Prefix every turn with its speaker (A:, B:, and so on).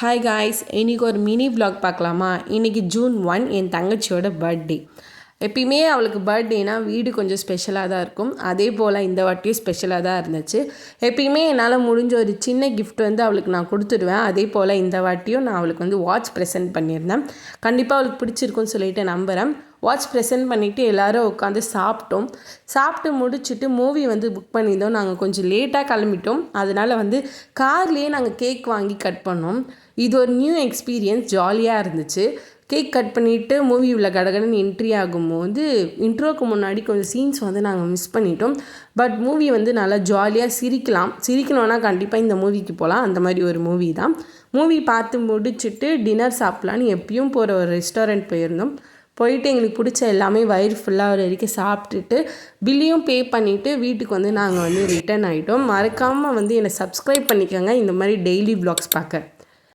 A: Hi guys, இன்றைக்கி ஒரு mini vlog பார்க்கலாமா? இன்றைக்கி ஜூன் 1 என் தங்கச்சியோட பர்த்டே. எப்பயுமே அவளுக்கு பர்த்டேனா வீடு கொஞ்சம் ஸ்பெஷலாக தான் இருக்கும். அதே போல் இந்த வாட்டியும் ஸ்பெஷலாக தான் இருந்துச்சு. எப்பயுமே என்னால் முடிஞ்ச ஒரு சின்ன கிஃப்ட் அவளுக்கு நான் கொடுத்துடுவேன். அதே போல் இந்த வாட்டியும் நான் அவளுக்கு வாட்ச் ப்ரெசென்ட் பண்ணியிருந்தேன். கண்டிப்பாக அவளுக்கு பிடிச்சிருக்குன்னு சொல்லிட்டு நம்புகிறேன். வாட்ச் ப்ரெசென்ட் பண்ணிவிட்டு எல்லோரும் உட்காந்து சாப்பிட்டு முடிச்சுட்டு மூவி புக் பண்ணியிருந்தோம். நாங்கள் கொஞ்சம் லேட்டாக கிளம்பிட்டோம். அதனால் கார்லேயே நாங்கள் கேக் வாங்கி கட் பண்ணோம். இது ஒரு நியூ எக்ஸ்பீரியன்ஸ், ஜாலியாக இருந்துச்சு. கேக் கட் பண்ணிவிட்டு மூவி உள்ள கடகடன்னு என்ட்ரி ஆகும்போது இன்ட்ரோக்கு முன்னாடி கொஞ்சம் சீன்ஸ் நாங்கள் மிஸ் பண்ணிட்டோம். பட் மூவி நல்லா ஜாலியாக சிரிக்கணும்னா கண்டிப்பாக இந்த மூவிக்கு போகலாம். அந்த மாதிரி ஒரு மூவி தான். மூவி பார்த்து முடிச்சுட்டு டின்னர் சாப்பிட்லான்னு எப்பயும் போகிற ஒரு ரெஸ்டாரண்ட் போயிட்டு எங்களுக்கு பிடிச்ச எல்லாமே வயிறு ஃபுல்லாக ஒரு வரைக்கும் சாப்பிட்டுட்டு பில்லையும் பே பண்ணிவிட்டு வீட்டுக்கு நாங்கள் ரிட்டர்ன் ஆகிட்டோம். மறக்காமல் என்னை சப்ஸ்கிரைப் பண்ணிக்கோங்க இந்த மாதிரி டெய்லி vlogs பார்க்க.